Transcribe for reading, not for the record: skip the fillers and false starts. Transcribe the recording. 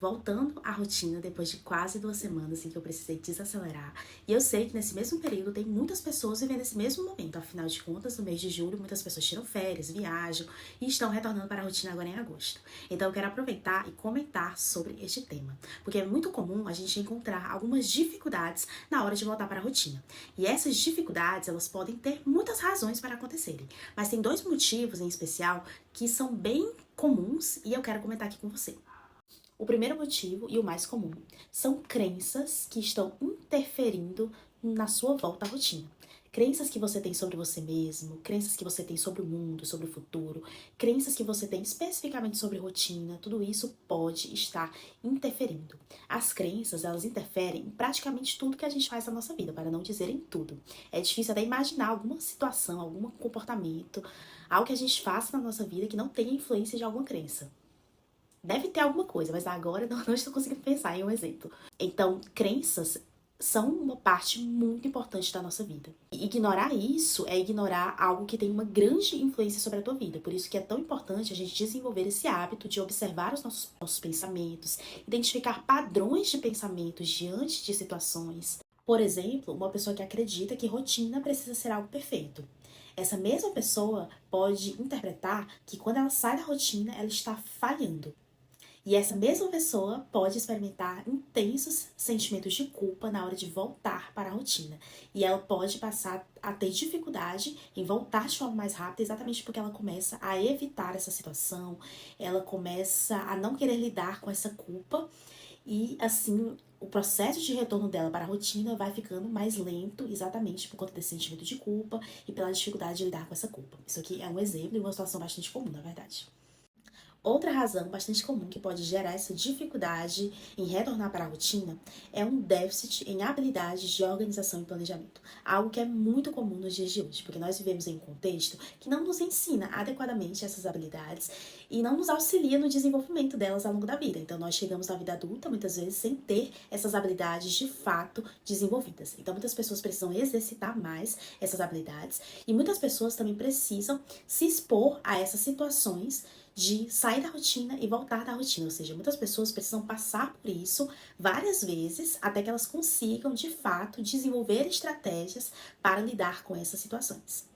Voltando à rotina depois de quase 2 semanas em que eu precisei desacelerar. E eu sei que nesse mesmo período tem muitas pessoas vivendo esse mesmo momento. Afinal de contas, no mês de julho, muitas pessoas tiram férias, viajam e estão retornando para a rotina agora em agosto. Então eu quero aproveitar e comentar sobre este tema. Porque é muito comum a gente encontrar algumas dificuldades na hora de voltar para a rotina. E essas dificuldades, elas podem ter muitas razões para acontecerem. Mas tem dois motivos em especial que são bem comuns e eu quero comentar aqui com você. O primeiro motivo, e o mais comum, são crenças que estão interferindo na sua volta à rotina. Crenças que você tem sobre você mesmo, crenças que você tem sobre o mundo, sobre o futuro, crenças que você tem especificamente sobre rotina, tudo isso pode estar interferindo. As crenças, elas interferem em praticamente tudo que a gente faz na nossa vida, para não dizer em tudo. É difícil até imaginar alguma situação, algum comportamento, algo que a gente faça na nossa vida que não tenha influência de alguma crença. Deve ter alguma coisa, mas agora não estou conseguindo pensar em um exemplo. Então, crenças são uma parte muito importante da nossa vida. E ignorar isso é ignorar algo que tem uma grande influência sobre a tua vida. Por isso que é tão importante a gente desenvolver esse hábito de observar os nossos pensamentos, identificar padrões de pensamentos diante de situações. Por exemplo, uma pessoa que acredita que rotina precisa ser algo perfeito. Essa mesma pessoa pode interpretar que quando ela sai da rotina, ela está falhando. E essa mesma pessoa pode experimentar intensos sentimentos de culpa na hora de voltar para a rotina. E ela pode passar a ter dificuldade em voltar de forma mais rápida, exatamente porque ela começa a evitar essa situação, ela começa a não querer lidar com essa culpa e assim o processo de retorno dela para a rotina vai ficando mais lento, exatamente por conta desse sentimento de culpa e pela dificuldade de lidar com essa culpa. Isso aqui é um exemplo de uma situação bastante comum, na verdade. Outra razão bastante comum que pode gerar essa dificuldade em retornar para a rotina é um déficit em habilidades de organização e planejamento. Algo que é muito comum nos dias de hoje, porque nós vivemos em um contexto que não nos ensina adequadamente essas habilidades e não nos auxilia no desenvolvimento delas ao longo da vida. Então nós chegamos na vida adulta muitas vezes sem ter essas habilidades de fato desenvolvidas. Então muitas pessoas precisam exercitar mais essas habilidades e muitas pessoas também precisam se expor a essas situações de sair da rotina e voltar da rotina, ou seja, muitas pessoas precisam passar por isso várias vezes até que elas consigam, de fato, desenvolver estratégias para lidar com essas situações.